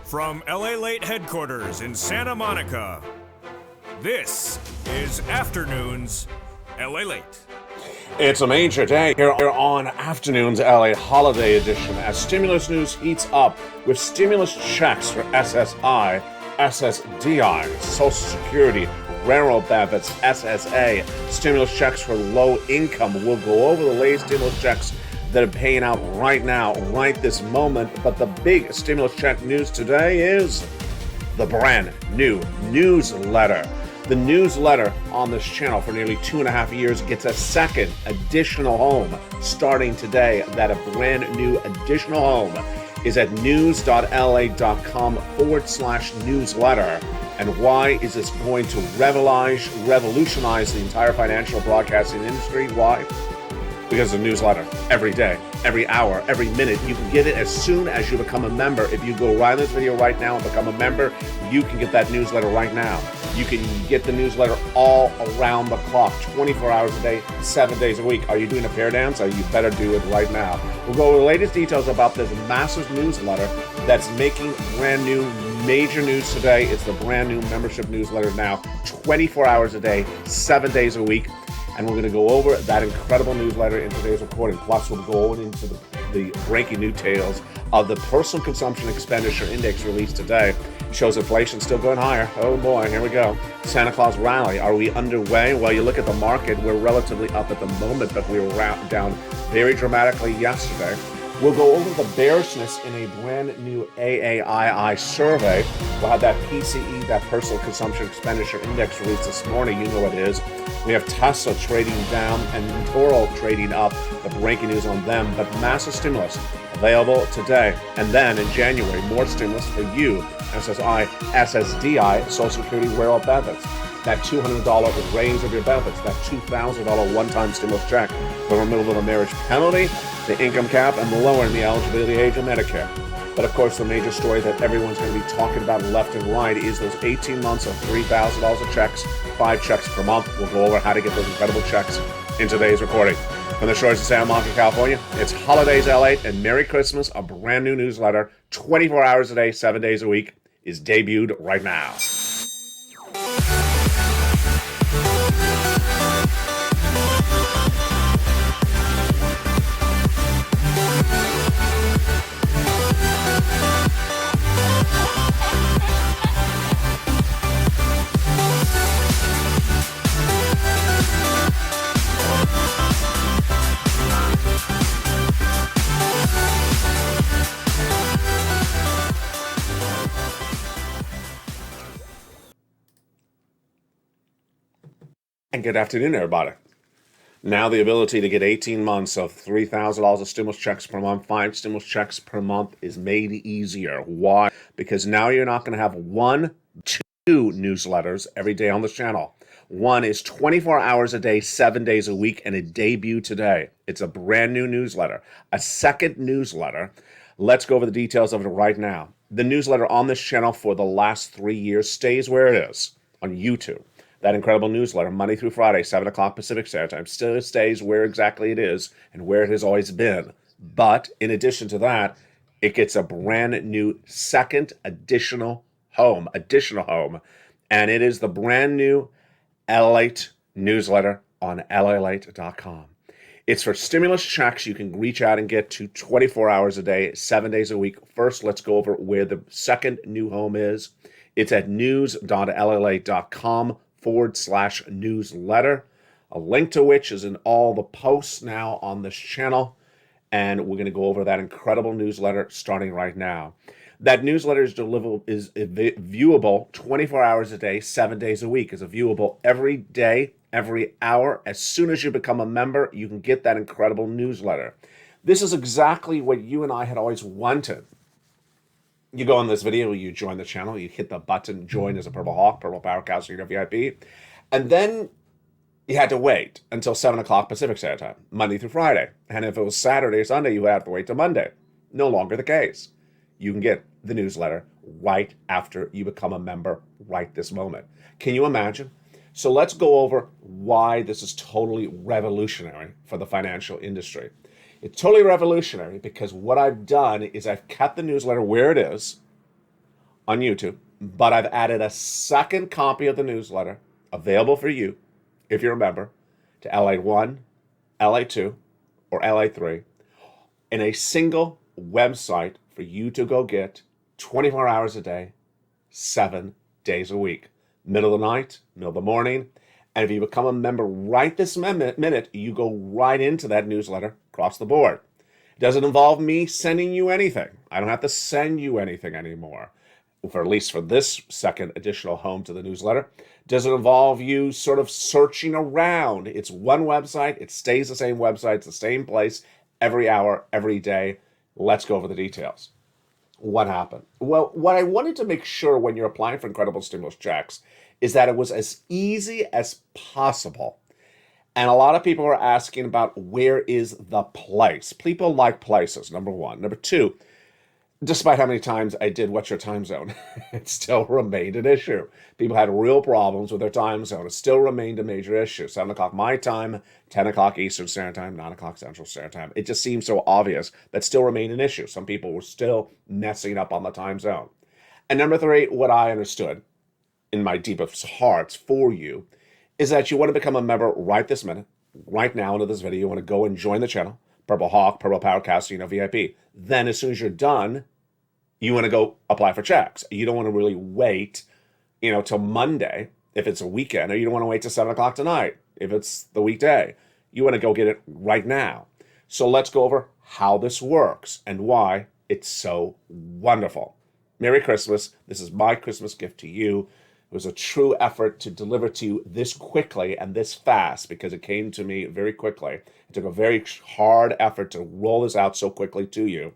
From LALATE headquarters in Santa Monica, this is Afternoons LALATE. It's a major day here on Afternoons LA Holiday Edition as stimulus news heats up with stimulus checks for SSI, SSDI, Social Security, railroad benefits, SSA, stimulus checks for low income. We'll go over the latest stimulus checks that are paying out right now, right this moment. But the big stimulus check news today is the brand new newsletter. The newsletter on this channel for nearly 2.5 years gets a second additional home starting today. That a brand new additional home is at news.la.com/newsletter. And why is this going to revolutionize the entire financial broadcasting industry? Why? Because of the newsletter every day, every hour, every minute. You can get it as soon as you become a member. If you go right in this video right now and become a member, you can get that newsletter right now. You can get the newsletter all around the clock, 24 hours a day, 7 days a week. Are you doing a pair dance? You better do it right now. We'll go over the latest details about this massive newsletter that's making brand new major news today. It's the brand new membership newsletter now, 24 hours a day, 7 days a week. And we're going to go over that incredible newsletter in today's recording. Plus, we'll go into the breaking new details of the personal consumption expenditure index released today. It shows inflation still going higher. Oh boy, here we go. Santa Claus rally. Are we underway? Well, you look at the market, we're relatively up at the moment, but we were down very dramatically yesterday. We'll go over the bearishness in a brand new AAII survey. We'll have that PCE, that personal consumption expenditure index released this morning. You know what it is. We have Tesla trading down and Toro trading up. The breaking news on them, but massive stimulus available today. And then in January, more stimulus for you, SSI, SSDI, Social Security, railroad benefits. That $200 raise of your benefits, that $2,000 one-time stimulus check, the removal of the marriage penalty, the income cap, and the lowering the eligibility age of Medicare. But of course, the major story that everyone's going to be talking about left and right is those 18 months of $3,000 of checks, 5 checks per month. We'll go over how to get those incredible checks in today's recording. From the shores of Santa Monica, California, it's Holidays LA and Merry Christmas. A brand new newsletter, 24 hours a day, 7 days a week, is debuted right now. And good afternoon, everybody. Now the ability to get 18 months of $3,000 of stimulus checks per month, 5 stimulus checks per month is made easier. Why? Because now you're not going to have 1, 2 newsletters every day on this channel. One is 24 hours a day, 7 days a week, and it debuted today. It's a brand new newsletter. A second newsletter. Let's go over the details of it right now. The newsletter on this channel for the last 3 years stays where it is on YouTube. That incredible newsletter, Monday through Friday, 7 o'clock Pacific Standard Time, still stays where exactly it is and where it has always been. But in addition to that, it gets a brand new second additional home, and it is the brand new LALATE newsletter on LALATE.com. It's for stimulus checks you can reach out and get to 24 hours a day, 7 days a week. First, let's go over where the second new home is. It's at news.lalate.com/newsletter, a link to which is in all the posts now on this channel. And we're going to go over that incredible newsletter starting right now. That newsletter is viewable 24 hours a day, 7 days a week. It's viewable every day, every hour. As soon as you become a member, you can get that incredible newsletter. This is exactly what you and I had always wanted. You go on this video, you join the channel, you hit the button, join as a Purple Hawk, Purple Power Cow, so you're VIP. And then you had to wait until 7 o'clock Pacific Standard Time, Monday through Friday. And if it was Saturday or Sunday, you had to wait till Monday. No longer the case. You can get the newsletter right after you become a member right this moment. Can you imagine? So let's go over why this is totally revolutionary for the financial industry. It's totally revolutionary because what I've done is I've kept the newsletter where it is. on YouTube, but I've added a second copy of the newsletter available for you, if you're a member, to LA1, LA2, or LA3 in a single website for you to go get 24 hours a day, 7 days a week, middle of the night, middle of the morning. And if you become a member right this minute, you go right into that newsletter across the board. It doesn't involve me sending you anything. I don't have to send you anything anymore, for at least for this second additional home to the newsletter. It doesn't involve you sort of searching around. It's one website. It stays the same website. It's the same place every hour, every day. Let's go over the details. What happened? Well, what I wanted to make sure when you're applying for incredible stimulus checks is that it was as easy as possible. And a lot of people are asking about where is the place. People like places, number one. Number two, despite how many times I did what's your time zone, it still remained an issue. People had real problems with their time zone. It still remained a major issue. 7 o'clock my time, 10 o'clock Eastern Standard Time, 9 o'clock Central Standard Time. It just seemed so obvious, but still remained an issue. Some people were still messing up on the time zone. And number three, what I understood in my deepest hearts for you is that you want to become a member right this minute, right now into this video. You want to go and join the channel, Purple Hawk, Purple Powercast, VIP. Then as soon as you're done, you want to go apply for checks. You don't want to really wait, till Monday if it's a weekend, or you don't want to wait till 7 o'clock tonight if it's the weekday. You want to go get it right now. So let's go over how this works and why it's so wonderful. Merry Christmas. This is my Christmas gift to you. It was a true effort to deliver to you this quickly and this fast because it came to me very quickly. It took a very hard effort to roll this out so quickly to you,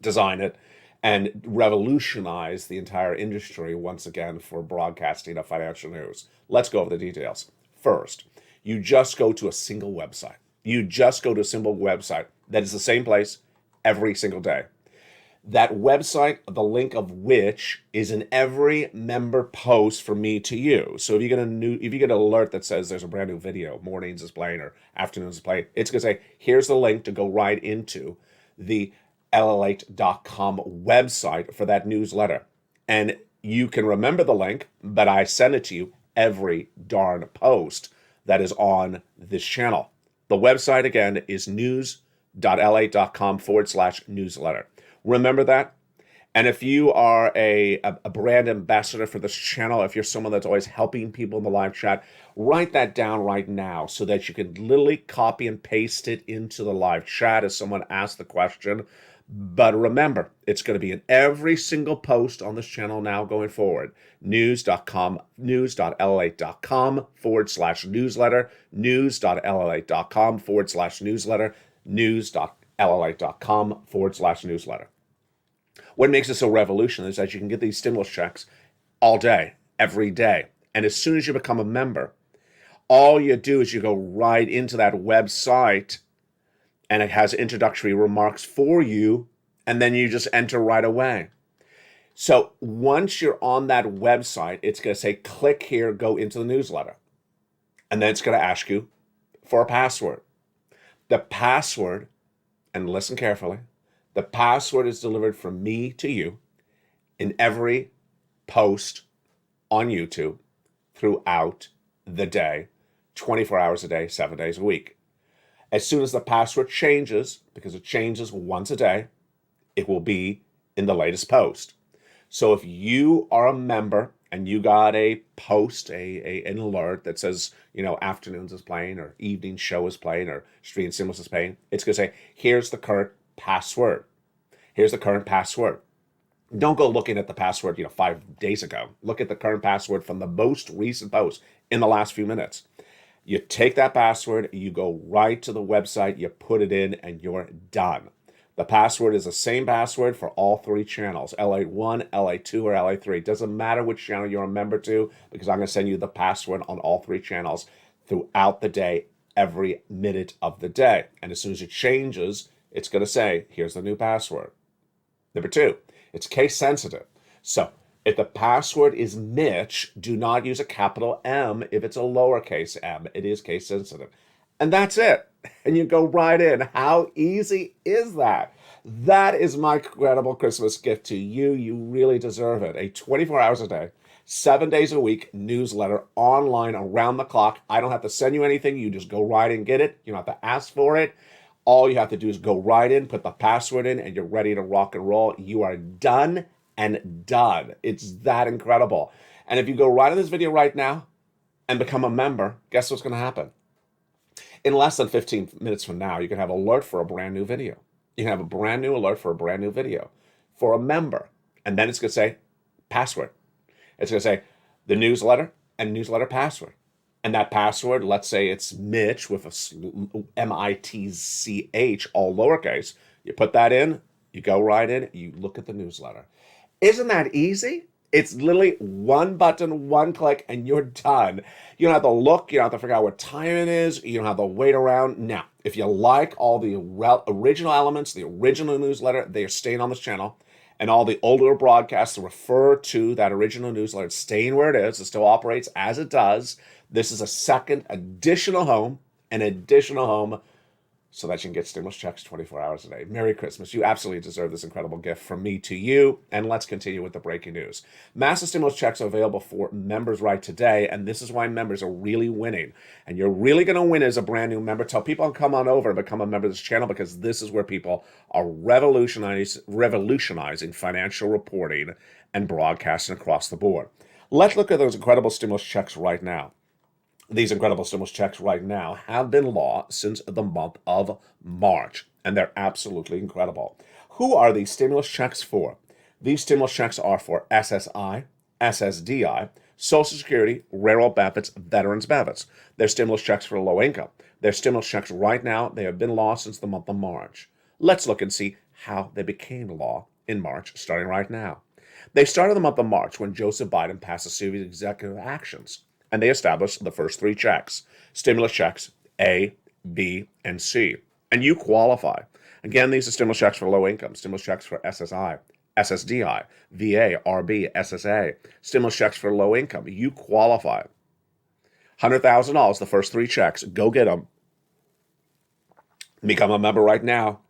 design it, and revolutionize the entire industry once again for broadcasting of financial news. Let's go over the details. First, you just go to a single website. You just go to a single website that is the same place every single day. That website, the link of which is in every member post from me to you. So if you get an alert that says there's a brand new video, mornings is playing or afternoons is playing, it's going to say, here's the link to go right into the LALATE.com website for that newsletter. And you can remember the link, but I send it to you every darn post that is on this channel. The website, again, is news.lalate.com/newsletter. Remember that? And if you are a brand ambassador for this channel, if you're someone that's always helping people in the live chat, write that down right now so that you can literally copy and paste it into the live chat as someone asks the question. But remember, it's going to be in every single post on this channel now going forward. news.lalate.com/newsletter, news.lalate.com/newsletter, news.lalate.com/newsletter. What makes it so revolutionary is that you can get these stimulus checks all day, every day. And as soon as you become a member, all you do is you go right into that website and it has introductory remarks for you, and then you just enter right away. So once you're on that website, it's going to say, click here, go into the newsletter. And then it's going to ask you for a password. The password, and listen carefully, the password is delivered from me to you in every post on YouTube throughout the day, 24 hours a day, 7 days a week. As soon as the password changes, because it changes once a day, it will be in the latest post. So if you are a member and you got a post, an alert that says, afternoons is playing or evening show is playing or stream stimulus is playing, it's going to say, here's the current password. Here's the current password. Don't go looking at the password, 5 days ago. Look at the current password from the most recent post in the last few minutes. You take that password, you go right to the website, you put it in, and you're done. The password is the same password for all three channels, LA1, LA2, or LA3. It doesn't matter which channel you're a member to, because I'm going to send you the password on all three channels throughout the day, every minute of the day. And as soon as it changes, it's going to say, here's the new password. Number two, it's case sensitive. So if the password is Mitch, do not use a capital M if it's a lowercase m. It is case sensitive. And that's it. And you go right in. How easy is that? That is my incredible Christmas gift to you. You really deserve it. A 24 hours a day, 7 days a week newsletter online around the clock. I don't have to send you anything. You just go right and get it. You don't have to ask for it. All you have to do is go right in, put the password in, and you're ready to rock and roll. You are done and done. It's that incredible. And if you go right in this video right now and become a member, guess what's going to happen? In less than 15 minutes from now, you can have an alert for a brand new video. You can have a brand new alert for a brand new video for a member. And then it's going to say password. It's going to say the newsletter and newsletter password. And that password, let's say it's Mitch with a M-I-T-C-H, all lowercase. You put that in, you go right in, you look at the newsletter. Isn't that easy? It's literally one button, one click, and you're done. You don't have to look. You don't have to figure out what time it is. You don't have to wait around. Now, if you like all the original elements, the original newsletter, they are staying on this channel. And all the older broadcasts refer to that original newsletter staying where it is. It still operates as it does. This is a second additional home, so that you can get stimulus checks 24 hours a day. Merry Christmas. You absolutely deserve this incredible gift from me to you. And let's continue with the breaking news. Massive stimulus checks are available for members right today, and this is why members are really winning. And you're really going to win as a brand new member. Tell people to come on over and become a member of this channel, because this is where people are revolutionizing financial reporting and broadcasting across the board. Let's look at those incredible stimulus checks right now. These incredible stimulus checks right now have been law since the month of March, and they're absolutely incredible. Who are these stimulus checks for? These stimulus checks are for SSI, SSDI, Social Security, Railroad benefits, Veterans benefits. They're stimulus checks for low income. They're stimulus checks right now. They have been law since the month of March. Let's look and see how they became law in March, starting right now. They started in the month of March when Joseph Biden passed a series of executive actions, and they established the first three checks, stimulus checks A, B, and C. And you qualify. Again, these are stimulus checks for low income, stimulus checks for SSI, SSDI, VA, RB, SSA, stimulus checks for low income. You qualify. $100,000, the first three checks. Go get them. Become a member right now.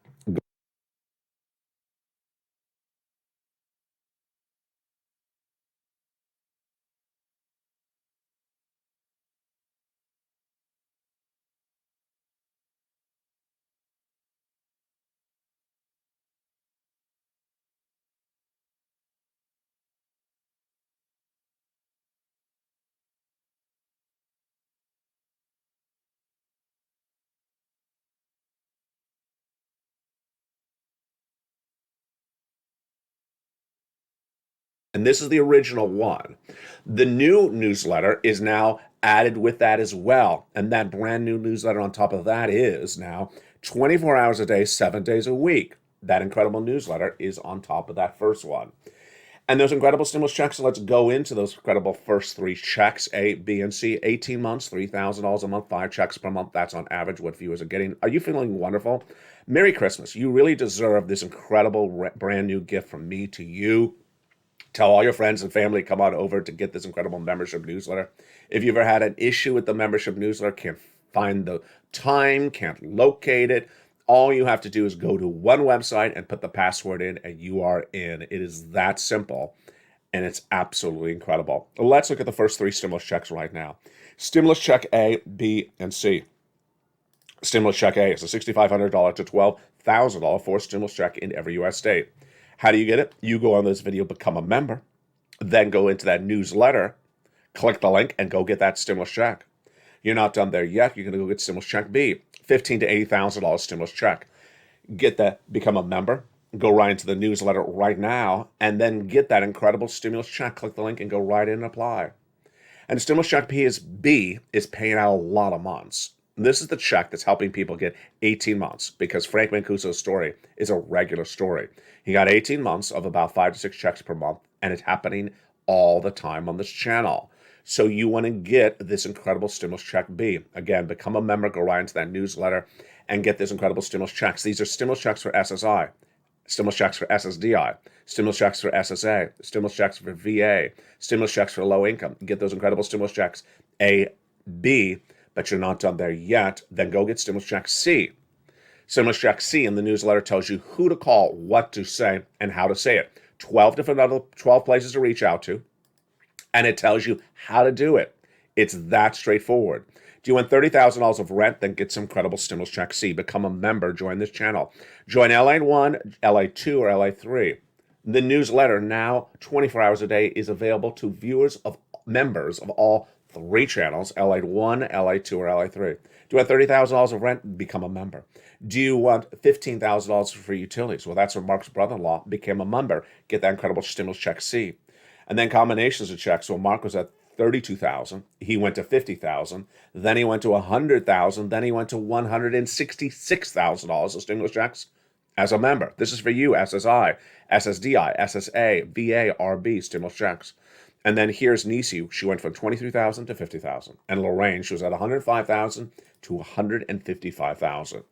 And this is the original one. The new newsletter is now added with that as well. And that brand new newsletter on top of that is now 24 hours a day, 7 days a week. That incredible newsletter is on top of that first one. And those incredible stimulus checks, let's go into those incredible first three checks, A, B, and C. 18 months, $3,000 a month, 5 checks per month. That's on average what viewers are getting. Are you feeling wonderful? Merry Christmas. You really deserve this incredible brand new gift from me to you. Tell all your friends and family, come on over to get this incredible membership newsletter. If you've ever had an issue with the membership newsletter, can't find the time, can't locate it, all you have to do is go to one website and put the password in, and you are in. It is that simple, and it's absolutely incredible. Let's look at the first three stimulus checks right now. Stimulus check A, B, and C. Stimulus check A is a $6,500 to $12,000 forced stimulus check in every U.S. state. How do you get it? You go on this video, become a member, then go into that newsletter, click the link, and go get that stimulus check. You're not done there yet. You're going to go get stimulus check B, $15,000 to $80,000 stimulus check. Get that, become a member, go right into the newsletter right now, and then get that incredible stimulus check. Click the link and go right in and apply. And stimulus check B is paying out a lot of months. This is the check that's helping people get 18 months, because Frank Mancuso's story is a regular story. He got 18 months of about 5 to 6 checks per month, and it's happening all the time on this channel. So you want to get this incredible stimulus check B. Again, become a member, go right into that newsletter, and get this incredible stimulus checks. These are stimulus checks for SSI, stimulus checks for SSDI, stimulus checks for SSA, stimulus checks for VA, stimulus checks for low income. Get those incredible stimulus checks A, B, but you're not done there yet. Then go get stimulus check C. Stimulus check C in the newsletter tells you who to call, what to say, and how to say it. 12 places to reach out to, and it tells you how to do it. It's that straightforward. Do you want $30,000 of rent? Then get some incredible stimulus check C. Become a member. Join this channel. Join LA1, LA2, or LA3. The newsletter, now 24 hours a day, is available to members of all three channels, LA1, LA2, or LA3. Do you want $30,000 of rent? Become a member. Do you want $15,000 for utilities? Well, that's where Mark's brother-in-law became a member. Get that incredible stimulus check C. And then combinations of checks. So Mark was at $32,000. He went to $50,000. Then he went to $100,000. Then he went to $166,000 of stimulus checks as a member. This is for you, SSI, SSDI, SSA, VA, RB stimulus checks. And then here's Nisi. She went from $23,000 to $50,000. And Lorraine, she was at $105,000 to $155,000.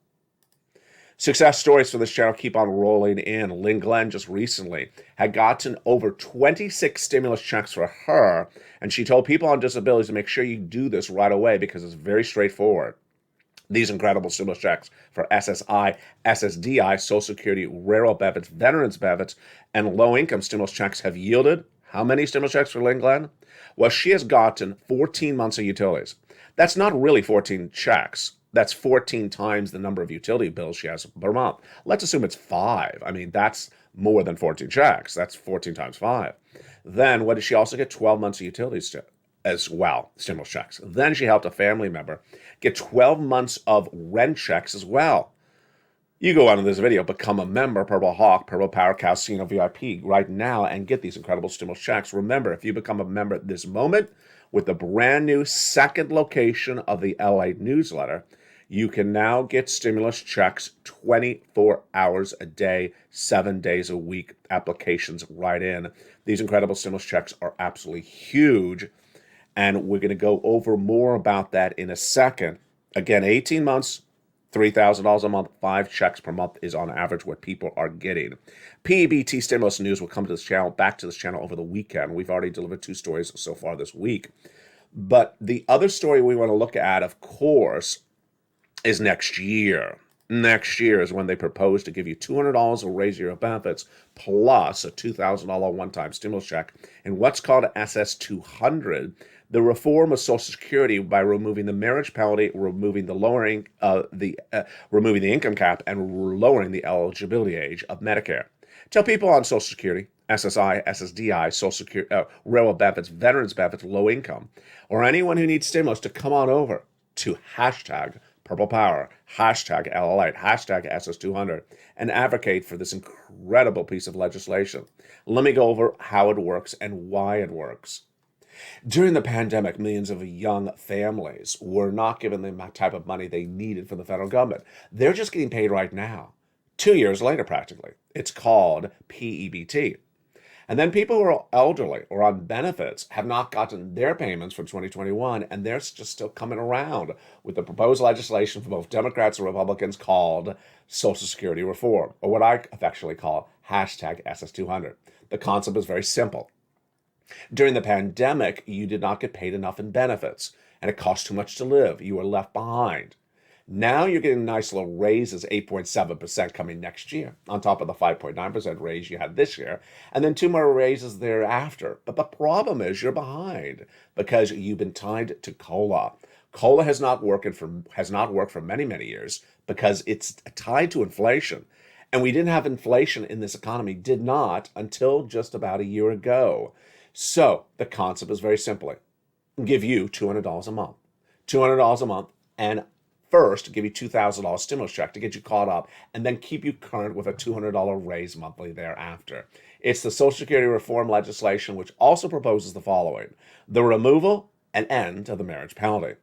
Success stories for this channel keep on rolling in. Lynn Glenn just recently had gotten over 26 stimulus checks for her, and she told people on disabilities to make sure you do this right away because it's very straightforward. These incredible stimulus checks for SSI, SSDI, Social Security, Railroad benefits, Veterans benefits, and low-income stimulus checks have yielded how many stimulus checks for Lynn Glenn? Well, she has gotten 14 months of utilities. That's not really 14 checks. That's 14 times the number of utility bills she has per month. Let's assume it's 5. I mean, that's more than 14 checks. That's 14 times 5. Then what did she also get? 12 months of utilities as well, stimulus checks. Then she helped a family member get 12 months of rent checks as well. You go on in this video, become a member, Purple Hawk, Purple Power, Casino VIP right now and get these incredible stimulus checks. Remember, if you become a member at this moment with the brand new second location of the LA newsletter, you can now get stimulus checks 24 hours a day, 7 days a week, applications right in. These incredible stimulus checks are absolutely huge, and we're going to go over more about that in a second. Again, 18 months, $3,000 a month, 5 checks per month is on average what people are getting. PEBT stimulus news will come to this channel, back to this channel over the weekend. We've already delivered 2 stories so far this week. But the other story we want to look at, of course, is next year. Next year is when they propose to give you $200 to raise your benefits plus a $2,000 one-time stimulus check in what's called SS200, the reform of Social Security by removing the marriage penalty, removing the removing the income cap, and lowering the eligibility age of Medicare. Tell people on Social Security, SSI, SSDI, Social Security, railroad benefits, veterans benefits, low income, or anyone who needs stimulus to come on over to hashtag Purple Power, hashtag LALATE, hashtag SS200, and advocate for this incredible piece of legislation. Let me go over how it works and why it works. During the pandemic, millions of young families were not given the type of money they needed from the federal government. They're just getting paid right now, 2 years later practically. It's called PEBT. And then people who are elderly or on benefits have not gotten their payments for 2021, and they're just still coming around with the proposed legislation from both Democrats and Republicans called Social Security Reform, or what I affectionately call hashtag SS200. The concept is very simple. During the pandemic, you did not get paid enough in benefits, and it cost too much to live. You were left behind. Now you're getting nice little raises, 8.7% coming next year, on top of the 5.9% raise you had this year, and then 2 more raises thereafter. But the problem is you're behind because you've been tied to COLA. COLA has not worked for many, many years because it's tied to inflation. And we didn't have inflation in this economy, did not, until just about a year ago. So the concept is very simply, give you $200 a month. $200 a month, and first give you $2,000 stimulus check to get you caught up, and then keep you current with a $200 raise monthly thereafter. It's the Social Security reform legislation, which also proposes the following: the removal and end of the marriage penalty,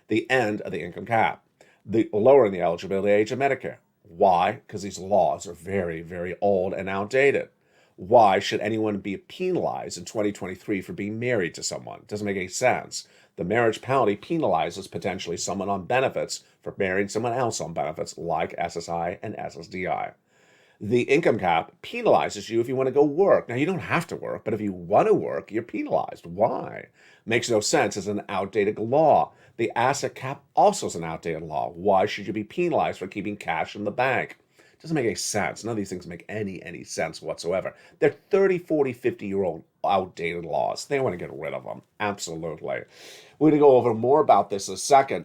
the end of the income cap, the lowering the eligibility age of Medicare. Why? Because these laws are very, very old and outdated. Why should anyone be penalized in 2023 for being married to someone? It doesn't make any sense. The marriage penalty penalizes potentially someone on benefits for marrying someone else on benefits like SSI and SSDI. The income cap penalizes you if you want to go work. Now, you don't have to work, but if you want to work, you're penalized. Why? Makes no sense. It's an outdated law. The asset cap also is an outdated law. Why should you be penalized for keeping cash in the bank? Doesn't make any sense. None of these things make any sense whatsoever. They're 30, 40, 50-year-old outdated laws. They want to get rid of them. Absolutely. We're going to go over more about this in a second.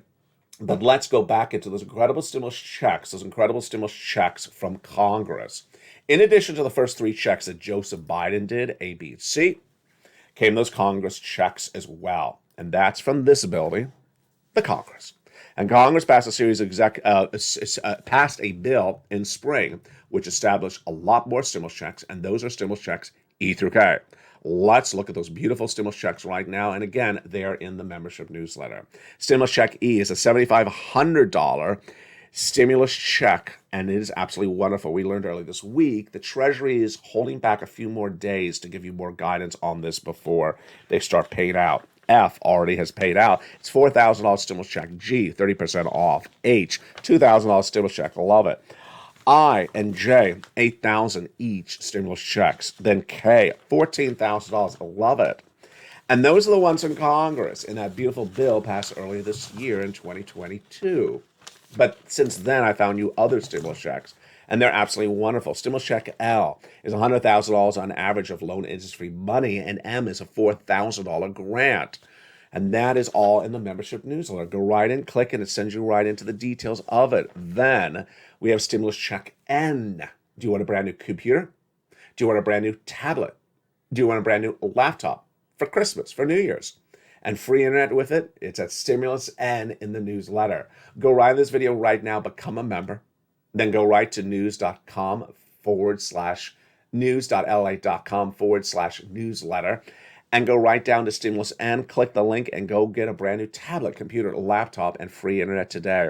But let's go back into those incredible stimulus checks from Congress. In addition to the first 3 checks that Joseph Biden did, A, B, and C, came those Congress checks as well. And that's from this building, the Congress. And Congress passed passed a bill in spring which established a lot more stimulus checks, and those are stimulus checks E through K. Let's look at those beautiful stimulus checks right now. And again, they are in the membership newsletter. Stimulus check E is a $7,500 stimulus check, and it is absolutely wonderful. We learned earlier this week the Treasury is holding back a few more days to give you more guidance on this before they start paying out. F already has paid out. It's $4,000 stimulus check. G, 30% off. H, $2,000 stimulus check. Love it. I and J, $8,000 each stimulus checks. Then K, $14,000. I love it. And those are the ones in Congress in that beautiful bill passed earlier this year in 2022. But since then, I found you other stimulus checks, and they're absolutely wonderful. Stimulus check L is $100,000 on average of loan interest-free money, and M is a $4,000 grant. And that is all in the membership newsletter. Go right in, click, and it sends you right into the details of it. Then we have stimulus check N. Do you want a brand new computer? Do you want a brand new tablet? Do you want a brand new laptop for Christmas, for New Year's? And free internet with it? It's at Stimulus N in the newsletter. Go right in this video right now, become a member. Then go right to news.lalate.com/newsletter. And go right down to Stimulus and click the link and go get a brand new tablet, computer, laptop, and free internet today.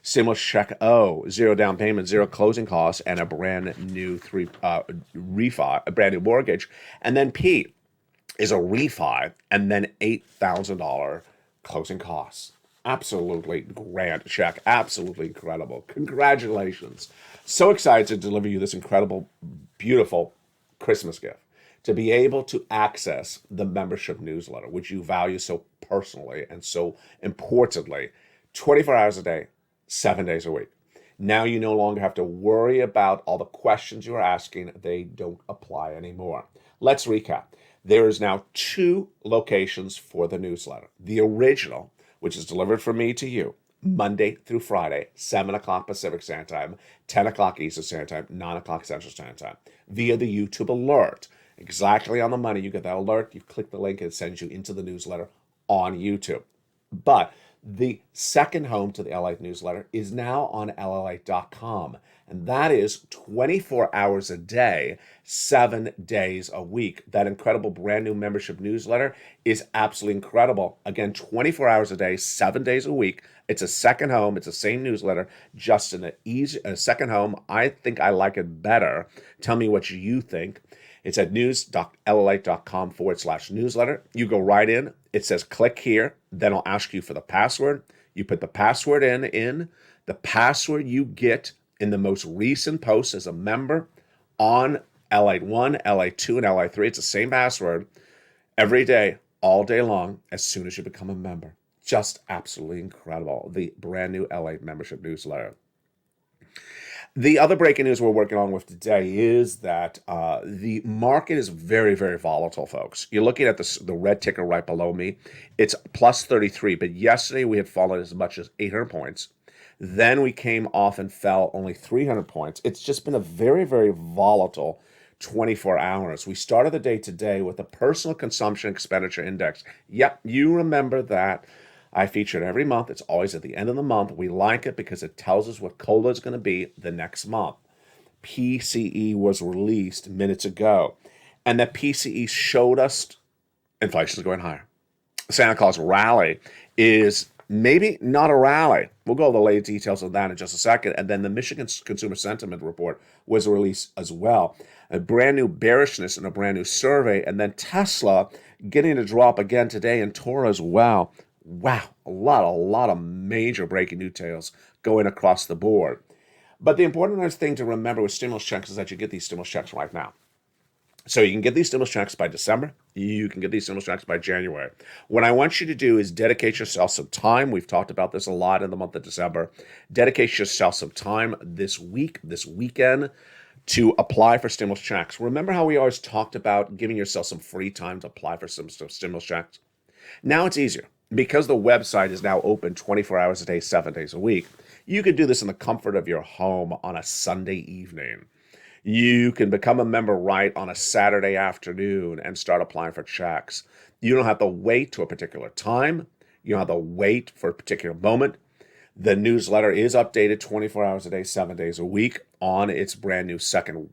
Stimulus check O, 0 down payment, 0 closing costs, and a brand new refi, a brand new mortgage. And then P is a refi, and then $8,000 closing costs. Absolutely grand check. Absolutely incredible. Congratulations. So excited to deliver you this incredible, beautiful Christmas gift. To be able to access the membership newsletter, which you value so personally and so importantly, 24 hours a day, 7 days a week. Now you no longer have to worry about all the questions you're asking. They don't apply anymore. Let's recap. There is now 2 locations for the newsletter. The original, which is delivered from me to you, Monday through Friday, 7 o'clock Pacific Standard Time, 10 o'clock Eastern Standard Time, 9 o'clock Central Standard Time, via the YouTube alert. Exactly on the money. You get that alert, you click the link, and it sends you into the newsletter on YouTube. But the second home to the LALATE newsletter is now on LALATE.com. And that is 24 hours a day, 7 days a week. That incredible brand new membership newsletter is absolutely incredible. Again, 24 hours a day, 7 days a week. It's a second home. It's the same newsletter, just in a second home. I think I like it better. Tell me what you think. It's at news.lalate.com/newsletter. You go right in. It says click here. Then I'll ask you for the password. You put the password in. The password you get in the most recent post as a member on LALATE 1, LALATE 2, and LALATE 3. It's the same password every day, all day long, as soon as you become a member. Just absolutely incredible. The brand new LALATE membership newsletter. The other breaking news we're working on with today is that the market is very, very volatile, folks. You're looking at the red ticker right below me. It's plus 33, but yesterday we had fallen as much as 800 points. Then we came off and fell only 300 points. It's just been a very, very volatile 24 hours. We started the day today with the personal consumption expenditure index. Yep, you remember that. I feature it every month. It's always at the end of the month. We like it because it tells us what COLA is going to be the next month. PCE was released minutes ago, and that PCE showed us inflation is going higher. Santa Claus rally is maybe not a rally. We'll go over the latest details of that in just a second. And then the Michigan Consumer Sentiment Report was released as well. A brand new bearishness in a brand new survey. And then Tesla getting a drop again today, and Toro as well. Wow, a lot of major breaking details going across the board. But the important thing to remember with stimulus checks is that you get these stimulus checks right now. So you can get these stimulus checks by December. You can get these stimulus checks by January. What I want you to do is dedicate yourself some time. We've talked about this a lot in the month of December. Dedicate yourself some time this week, this weekend, to apply for stimulus checks. Remember how we always talked about giving yourself some free time to apply for some stimulus checks? Now it's easier because the website is now open 24 hours a day, 7 days a week. You could do this in the comfort of your home on a Sunday evening. You can become a member right on a Saturday afternoon and start applying for checks. You don't have to wait to a particular time. You don't have to wait for a particular moment. The newsletter is updated 24 hours a day, 7 days a week on its brand new second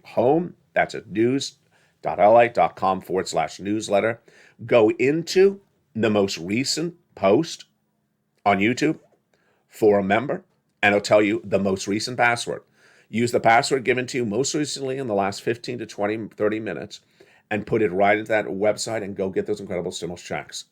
home. That's at news.lalate.com/newsletter. Go into the most recent post on YouTube for a member, and it'll tell you the most recent password. Use the password given to you most recently in the last 15 to 20, 30 minutes and put it right into that website and go get those incredible stimulus checks.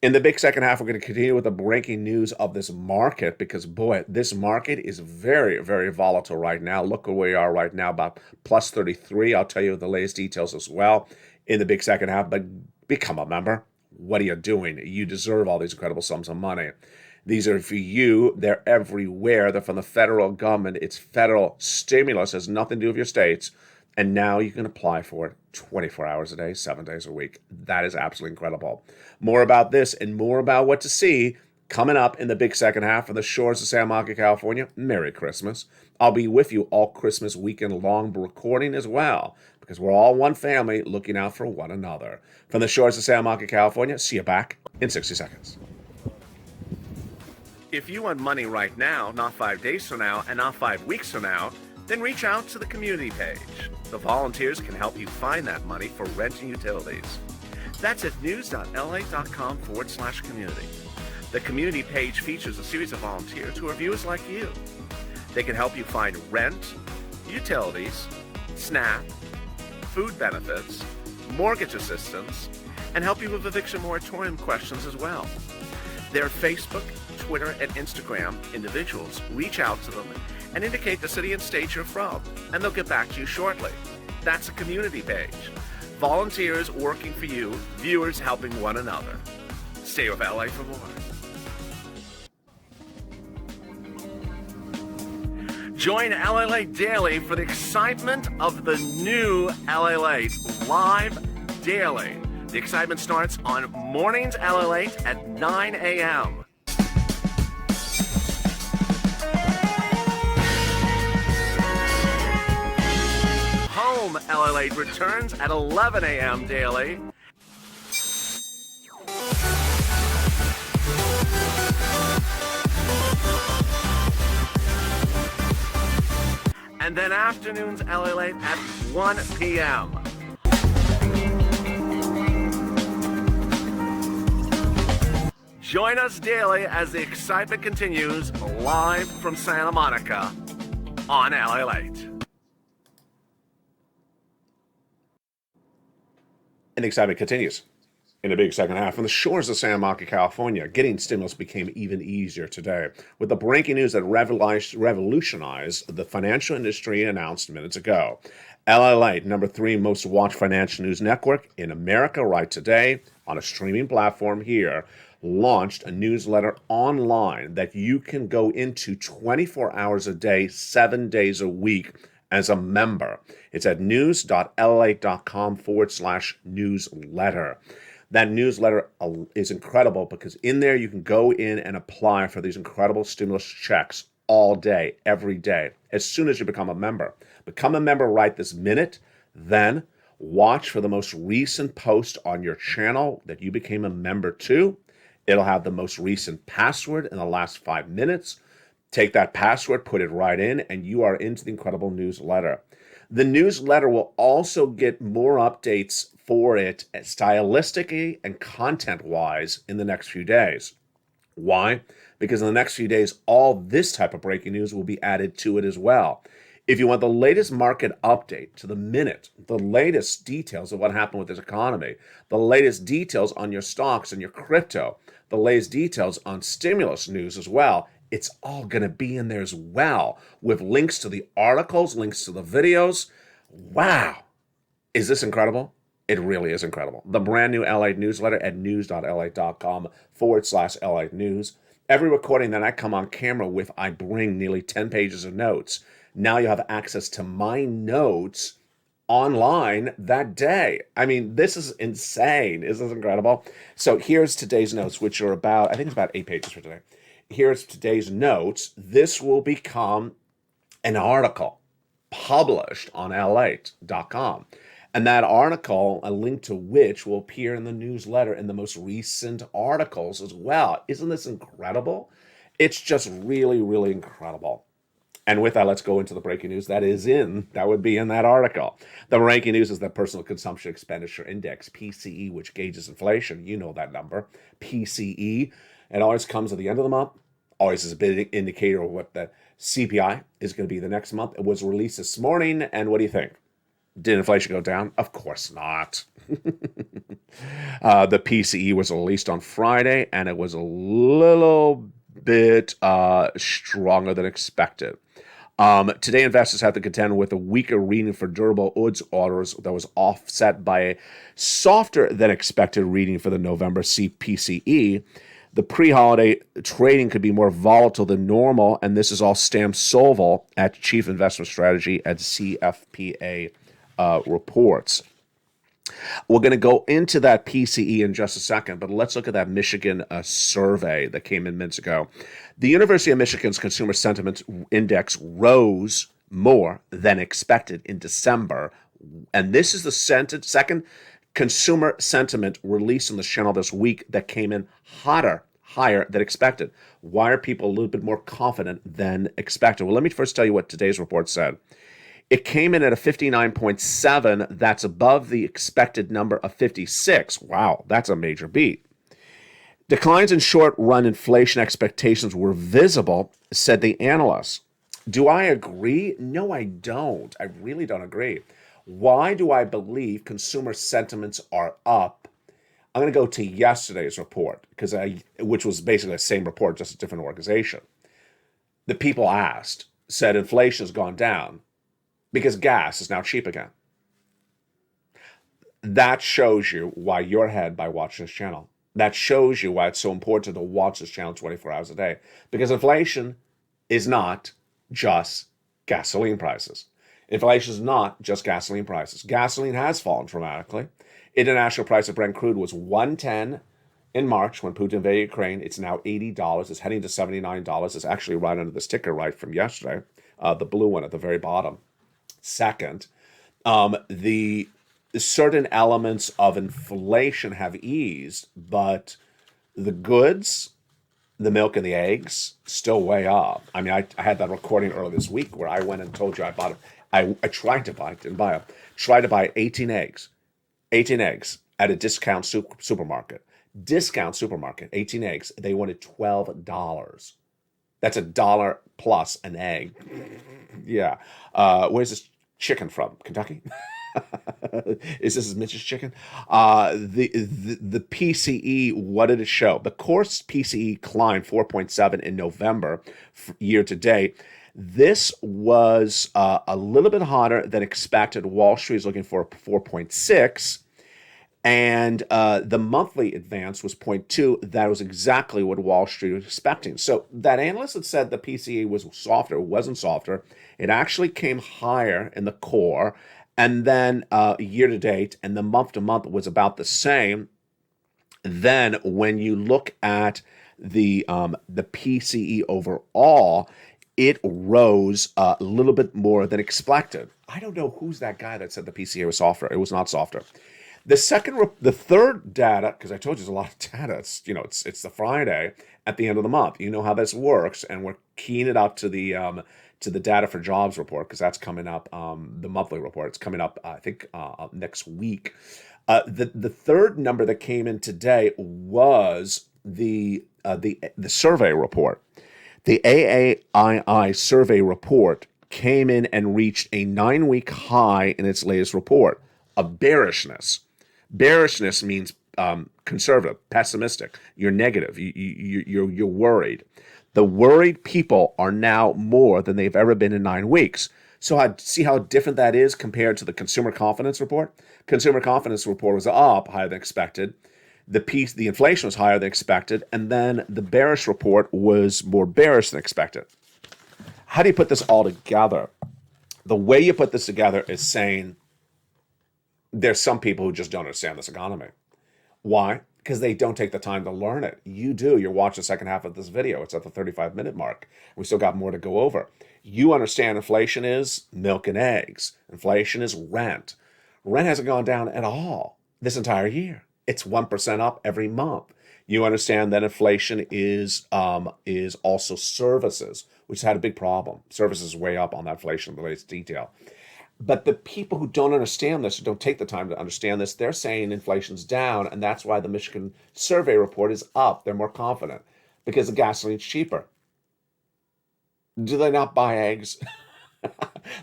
In the big second half, we're going to continue with the breaking news of this market because, boy, this market is very, very volatile right now. Look where we are right now, about plus 33. I'll tell you the latest details as well in the big second half, but become a member. What are you doing? You deserve all these incredible sums of money. These are for you. They're everywhere. They're from the federal government. It's federal stimulus. It has nothing to do with your states. And now you can apply for it 24 hours a day, 7 days a week. That is absolutely incredible. More about this and more about what to see coming up in the big second half from the shores of Santa Monica, California. Merry Christmas. I'll be with you all Christmas weekend long, recording as well, because we're all one family looking out for one another. From the shores of Santa Monica, California, see you back in 60 seconds. If you want money right now, not 5 days from now, and not 5 weeks from now, then reach out to the community page. The volunteers can help you find that money for rent and utilities. That's at news.lalate.com/community. The community page features a series of volunteers who are viewers like you. They can help you find rent, utilities, SNAP, food benefits, mortgage assistance, and help you with eviction moratorium questions as well. Their Facebook, Twitter, and Instagram individuals reach out to them and indicate the city and state you're from, and they'll get back to you shortly. That's a community page. Volunteers working for you, viewers helping one another. Stay with LA for more. Join LALATE Daily for the excitement of the new LALATE live daily. The excitement starts on mornings LALATE at 9 a.m. Home LALATE returns at 11 a.m. daily. And then afternoons LALATE at 1 p.m. Join us daily as the excitement continues live from Santa Monica on LALATE. And the excitement continues in the big second half. From the shores of Santa Monica, California, getting stimulus became even easier today with the breaking news that revolutionized the financial industry announced minutes ago. LALATE, number 3 most watched financial news network in America right today on a streaming platform here, launched a newsletter online that you can go into 24 hours a day, 7 days a week as a member. It's at news.lalate.com/newsletter. That newsletter is incredible because in there you can go in and apply for these incredible stimulus checks all day, every day, as soon as you become a member. Become a member right this minute, then watch for the most recent post on your channel that you became a member to. It'll have the most recent password in the last 5 minutes. Take that password, put it right in, and you are into the incredible newsletter. The newsletter will also get more updates for it stylistically and content-wise in the next few days. Why? Because in the next few days, all this type of breaking news will be added to it as well. If you want the latest market update to the minute, the latest details of what happened with this economy, the latest details on your stocks and your crypto, the latest details on stimulus news as well, It's all going to be in there as well, with links to the articles, links to the videos. Wow. Is this incredible? It really is incredible. The brand new LATE newsletter at news.lalate.com/LATE news. Every recording that I come on camera with, I bring nearly 10 pages of notes. Now you have access to my notes online that day. I mean, this is insane. Isn't this incredible? So here's today's notes, which are about, I think it's about 8 pages for today. Here's today's notes. This will become an article published on LATE.com. And that article, a link to which will appear in the newsletter in the most recent articles as well. Isn't this incredible? It's just really, really incredible. And with that, let's go into the breaking news that would be in that article. The breaking news is the Personal Consumption Expenditure Index, PCE, which gauges inflation. You know that number, PCE. It always comes at the end of the month, always is a big indicator of what the CPI is going to be the next month. It was released this morning, and what do you think? Did inflation go down? Of course not. The PCE was released on Friday, and it was a little bit stronger than expected. Today, investors have to contend with a weaker reading for durable goods orders that was offset by a softer than expected reading for the November PCE. The pre-holiday trading could be more volatile than normal, and this is all Stan Sovol at Chief Investment Strategy at CFPA reports. We're going to go into that PCE in just a second, but let's look at that Michigan survey that came in minutes ago. The University of Michigan's Consumer Sentiment Index rose more than expected in December, and this is the second consumer sentiment released on the channel this week that came in higher than expected. Why are people a little bit more confident than expected? Well, let me first tell you what today's report said. It came in at a 59.7. That's above the expected number of 56. Wow, that's a major beat. Declines in short-run inflation expectations were visible, said the analysts. Do I agree? No, I don't. I really don't agree. Why do I believe consumer sentiments are up? I'm going to go to yesterday's report, which was basically the same report, just a different organization. The people said inflation has gone down because gas is now cheap again. That shows you why you're ahead by watching this channel. That shows you why it's so important to watch this channel 24 hours a day. Because inflation is not just gasoline prices. Inflation is not just gasoline prices. Gasoline has fallen dramatically. International price of Brent crude was $110 in March when Putin invaded Ukraine. It's now $80. It's heading to $79. It's actually right under the sticker right from yesterday, the blue one at the very bottom. Second, the certain elements of inflation have eased, but the goods, the milk and the eggs, still way up. I mean, I had that recording earlier this week where I went and told you I bought it. I tried to buy, didn't buy them. Tried to buy 18 eggs at a discount supermarket. Discount supermarket, 18 eggs. They wanted $12. That's $1 plus an egg. Yeah. Where's this chicken from? Kentucky? Is this Mitch's chicken? The PCE, what did it show? The core PCE climbed 4.7 in November year to date. This was a little bit hotter than expected. Wall Street is looking for 4.6. And the monthly advance was 0.2. That was exactly what Wall Street was expecting. So that analyst that said the PCE was softer, wasn't softer. It actually came higher in the core. And then year to date, and the month to month was about the same. Then when you look at the PCE overall, it rose a little bit more than expected. I don't know who's that guy that said the PCE was softer. It was not softer. The third data, because I told you there's a lot of data. It's the Friday at the end of the month. You know how this works, and we're keying it up to the data for jobs report, because that's coming up. The monthly report, it's coming up, I think, next week. The third number that came in today was the survey report. The AAII survey report came in and reached a 9-week high in its latest report of bearishness. Bearishness means conservative, pessimistic. You're negative. You're worried. The worried people are now more than they've ever been in 9 weeks. So see how different that is compared to the consumer confidence report? Consumer confidence report was up higher than expected. The inflation was higher than expected, and then the bearish report was more bearish than expected. How do you put this all together? The way you put this together is saying there's some people who just don't understand this economy. Why? Because they don't take the time to learn it. You do. You're watching the second half of this video. It's at the 35-minute mark. We still got more to go over. You understand inflation is milk and eggs. Inflation is rent. Rent hasn't gone down at all this entire year. It's 1% up every month. You understand that inflation is also services, which had a big problem. Services is way up on that inflation in the latest detail. But the people who don't understand this, or don't take the time to understand this, they're saying inflation's down, and that's why the Michigan survey report is up. They're more confident because the gasoline's cheaper. Do they not buy eggs?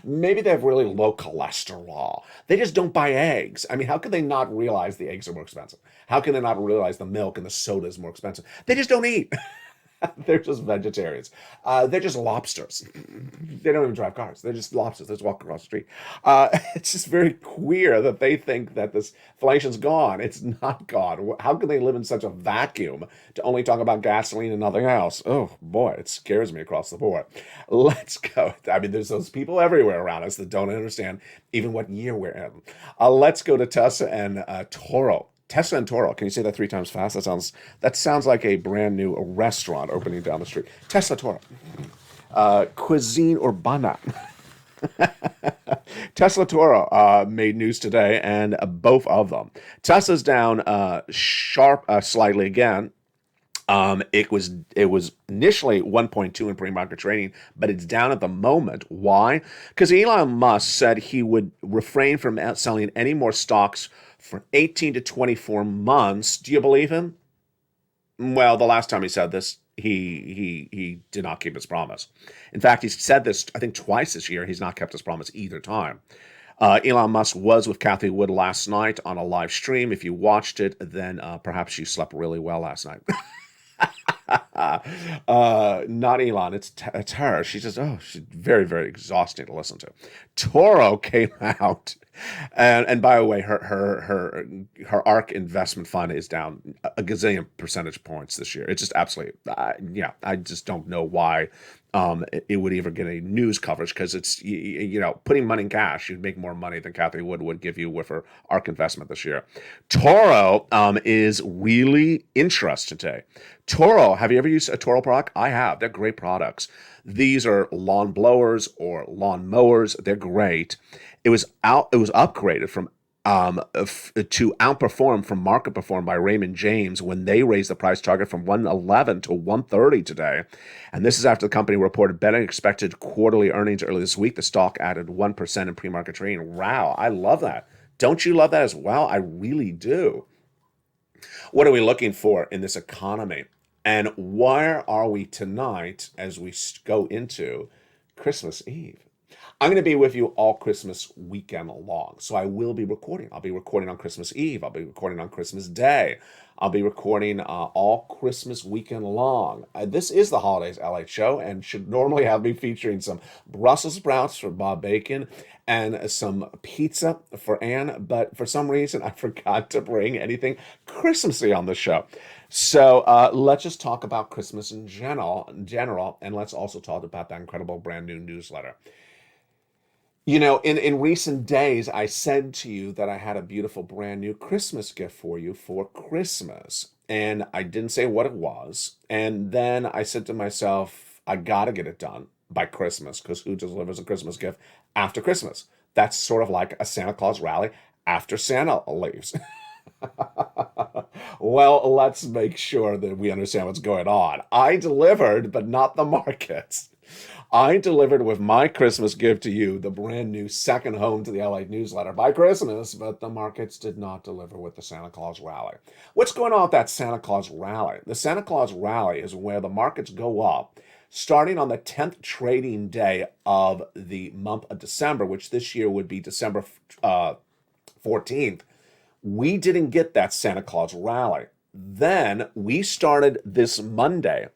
Maybe they have really low cholesterol. They just don't buy eggs. I mean, how can they not realize the eggs are more expensive? How can they not realize the milk and the soda is more expensive? They just don't eat. They're just vegetarians. They're just lobsters. They don't even drive cars. They're just lobsters. They just walk across the street. It's just very queer that they think that this inflation's gone. It's not gone. How can they live in such a vacuum to only talk about gasoline and nothing else? Oh, boy, it scares me across the board. Let's go. I mean, there's those people everywhere around us that don't understand even what year we're in. Let's go to Tesla and Toro. Tesla and Toro. Can you say that 3 times fast? That sounds like a brand new restaurant opening down the street. Tesla Toro. Cuisine Urbana. Tesla Toro made news today, and both of them. Tesla's down slightly again. It was initially 1.2 in pre-market trading, but it's down at the moment. Why? Because Elon Musk said he would refrain from selling any more stocks for 18 to 24 months. Do you believe him? Well, the last time he said this, he did not keep his promise. In fact, he's said this, I think, twice this year. He's not kept his promise either time. Elon Musk was with Cathie Wood last night on a live stream. If you watched it, then perhaps you slept really well last night. Not Elon, it's her. She's very, very exhausting to listen to. Toro came out, and by the way, her ARK investment fund is down a gazillion percentage points this year. It's just absolutely, I just don't know why it would ever get any news coverage, because it's, putting money in cash, you'd make more money than Cathie Wood would give you with her ARK investment this year. Toro is really interesting today. Toro, have you ever used a Toro product? I have. They're great products. These are lawn blowers or lawn mowers. They're great. It was upgraded from to outperform from market perform by Raymond James when they raised the price target from 111 to 130 today. And this is after the company reported better than expected quarterly earnings earlier this week. The stock added 1% in pre-market trading. Wow, I love that. Don't you love that as well? I really do. What are we looking for in this economy? And where are we tonight as we go into Christmas Eve? I'm going to be with you all Christmas weekend long. So I will be recording. I'll be recording on Christmas Eve. I'll be recording on Christmas Day. I'll be recording all Christmas weekend long. This is the Holidays LA show, and should normally have me featuring some Brussels sprouts for Bob Bacon and some pizza for Ann. But for some reason, I forgot to bring anything Christmassy on the show. So let's just talk about Christmas in general, and let's also talk about that incredible brand new newsletter. In recent days, I said to you that I had a beautiful brand new Christmas gift for you for Christmas. And I didn't say what it was. And then I said to myself, I got to get it done by Christmas, because who delivers a Christmas gift after Christmas? That's sort of like a Santa Claus rally after Santa leaves. Well, let's make sure that we understand what's going on. I delivered, but not the markets. I delivered with my Christmas gift to you, the brand new second home to the LA newsletter, by Christmas, but the markets did not deliver with the Santa Claus rally. What's going on with that Santa Claus rally? The Santa Claus rally is where the markets go up starting on the 10th trading day of the month of December, which this year would be December 14th. We didn't get that Santa Claus rally. Then we started this Monday.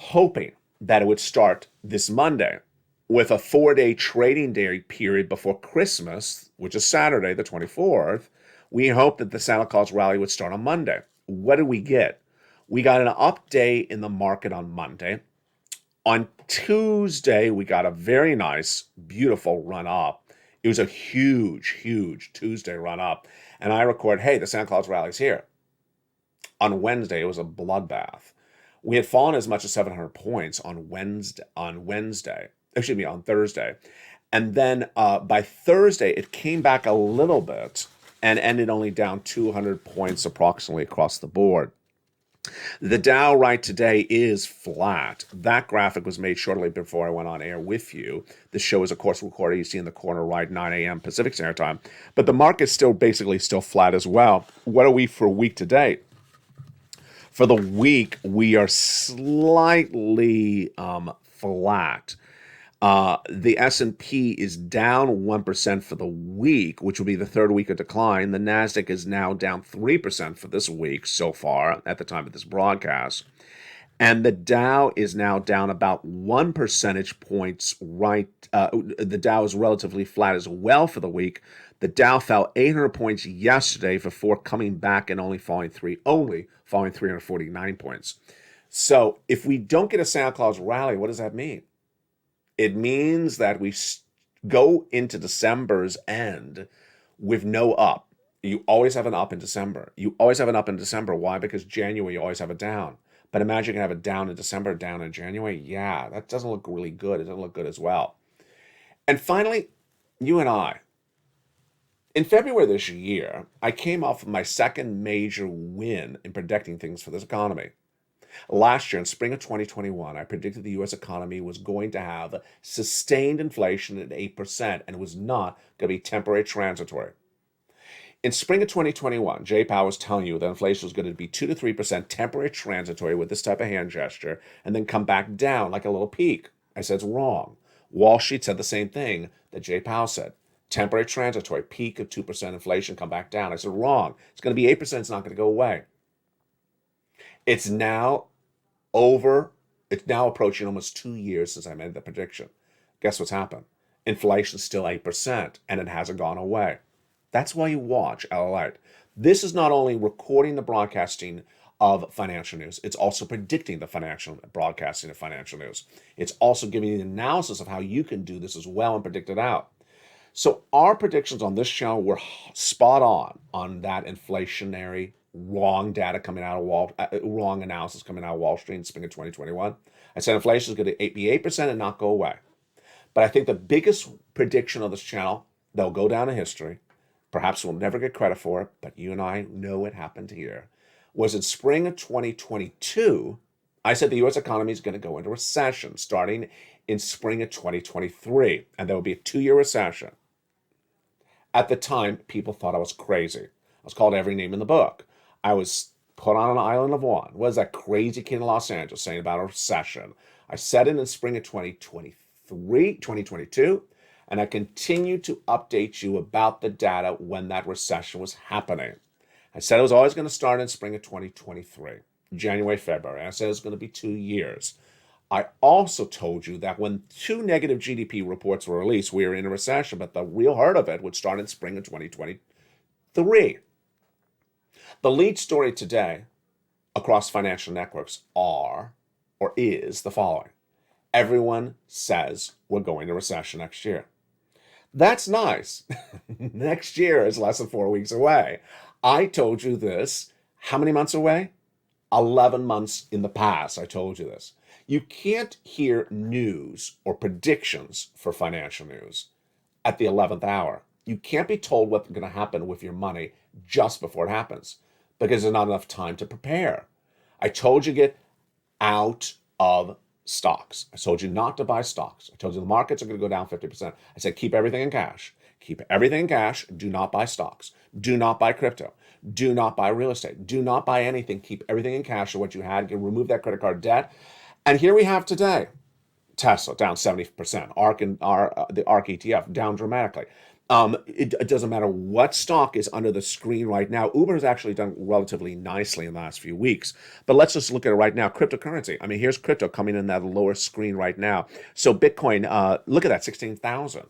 hoping that it would start this Monday with a 4-day trading day period before Christmas, which is Saturday, the 24th. We hoped that the Santa Claus rally would start on Monday. What did we get? We got an up day in the market on Monday. On Tuesday, we got a very nice, beautiful run up. It was a huge, huge Tuesday run up. And I record, hey, the Santa Claus rally's here. On Wednesday, it was a bloodbath. We had fallen as much as 700 points on Thursday. And then by Thursday, it came back a little bit and ended only down 200 points approximately across the board. The Dow right today is flat. That graphic was made shortly before I went on air with you. The show is, of course, recorded. You see in the corner right, 9 a.m. Pacific Standard Time. But the market's still flat as well. What are we for week to date? For the week, we are slightly flat. The S&P is down 1% for the week, which will be the third week of decline. The NASDAQ is now down 3% for this week so far at the time of this broadcast. And the Dow is now down about 1 percentage points. The Dow is relatively flat as well for the week. The Dow fell 800 points yesterday before coming back and only falling 349 points. So if we don't get a Santa Claus rally, what does that mean? It means that we go into December's end with no up. You always have an up in December. Why? Because January, you always have a down. But imagine you can have a down in December, down in January. Yeah, that doesn't look really good. It doesn't look good as well. And finally, you and I. In February this year, I came off of my second major win in predicting things for this economy. Last year, in spring of 2021, I predicted the U.S. economy was going to have sustained inflation at 8%, and it was not going to be temporary transitory. In spring of 2021, Jay Powell was telling you that inflation was going to be 2 to 3% temporary transitory with this type of hand gesture, and then come back down like a little peak. I said it's wrong. Wall Street said the same thing that Jay Powell said. Temporary transitory, peak of 2% inflation, come back down. I said wrong. It's going to be 8%. It's not going to go away. It's now approaching almost 2 years since I made the prediction. Guess what's happened? Inflation's still 8%, and it hasn't gone away. That's why you watch LALATE. This is not only recording the broadcasting of financial news, it's also predicting the broadcasting of financial news. It's also giving you the analysis of how you can do this as well and predict it out. So our predictions on this channel were spot on that inflationary wrong data coming out of wrong analysis coming out of Wall Street in spring of 2021. I said inflation is going to be 8% and not go away. But I think the biggest prediction of this channel that'll go down in history, perhaps we'll never get credit for it, but you and I know it happened here, was in spring of 2022. I said the U.S. economy is going to go into recession starting in spring of 2023, and there will be a 2-year recession. At the time, people thought I was crazy. I was called every name in the book. I was put on an island of one. What is that crazy kid in Los Angeles saying about a recession? I said it in spring of 2022, and I continue to update you about the data when that recession was happening. I said it was always going to start in spring of 2023, January, February. I said it was going to be 2 years. I also told you that when 2 negative GDP reports were released, we were in a recession, but the real heart of it would start in spring of 2023. The lead story today across financial networks is the following. Everyone says we're going to recession next year. That's nice. Next year is less than 4 weeks away. I told you this. How many months away? 11 months in the past, I told you this. You can't hear news or predictions for financial news at the 11th hour. You can't be told what's going to happen with your money just before it happens because there's not enough time to prepare. I told you to get out of stocks. I told you not to buy stocks. I told you the markets are going to go down 50%. I said keep everything in cash. Keep everything in cash. Do not buy stocks. Do not buy crypto. Do not buy real estate. Do not buy anything. Keep everything in cash or what you had. Remove that credit card debt. And here we have today, Tesla down 70%, the ARK ETF down dramatically. It doesn't matter what stock is under the screen right now. Uber has actually done relatively nicely in the last few weeks. But let's just look at it right now. Cryptocurrency. I mean, here's crypto coming in that lower screen right now. So Bitcoin, look at that, 16,000.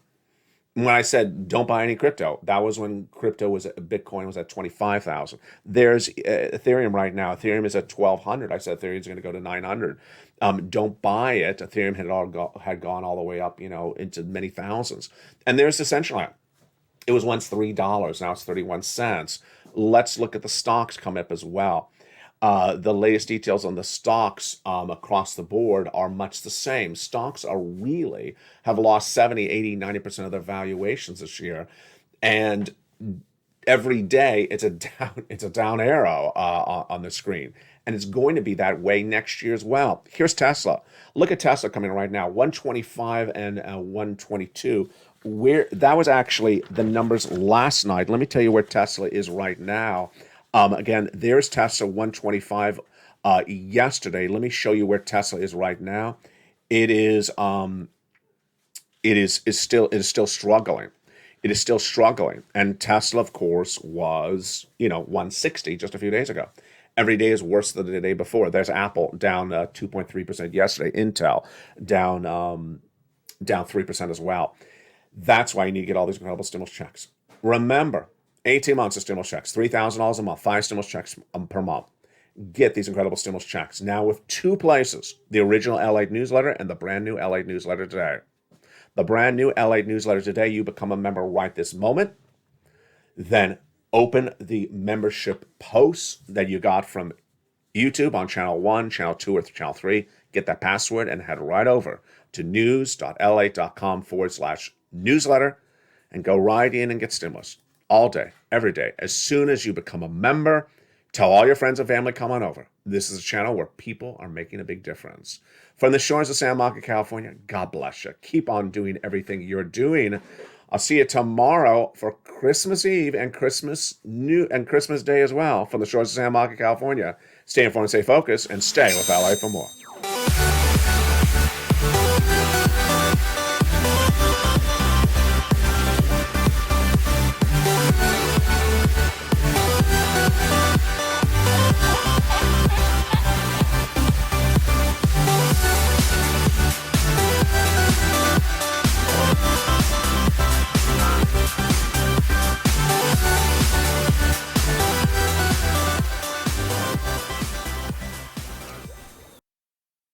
When I said don't buy any crypto, that was when Bitcoin was at 25,000. There's Ethereum right now. Ethereum is at 1,200. I said Ethereum is going to go to 900. Don't buy it. Ethereum had gone all the way up, into many thousands. And there's Decentraland. It was once $3. Now it's 31 cents. Let's look at the stocks come up as well. The latest details on the stocks across the board are much the same. Stocks have lost 70, 80, 90% of their valuations this year. And every day it's a down arrow on the screen. And it's going to be that way next year as well. Here's Tesla. Look at Tesla coming right now, 125 and 122. That was actually the numbers last night. Let me tell you where Tesla is right now. Again, there's Tesla 125 yesterday. Let me show you where Tesla is right now. It is still struggling. It is still struggling. And Tesla, of course, was 160 just a few days ago. Every day is worse than the day before. There's Apple down 2.3% yesterday. Intel down 3% as well. That's why you need to get all these incredible stimulus checks. Remember, 18 months of stimulus checks, $3,000 a month, 5 stimulus checks per month. Get these incredible stimulus checks. Now with 2 places, the original LALATE newsletter and the brand new LALATE newsletter today. The brand new LALATE newsletter today, you become a member right this moment. Then open the membership posts that you got from YouTube on channel 1, channel 2, or channel 3. Get that password and head right over to news.lalate.com/newsletter and go right in and get stimulus all day, every day. As soon as you become a member, tell all your friends and family, come on over. This is a channel where people are making a big difference. From the shores of Santa Monica, California, God bless you. Keep on doing everything you're doing. I'll see you tomorrow for Christmas Eve and Christmas Day as well from the shores of Santa Monica, California. Stay informed, stay focused, and stay with LA for more.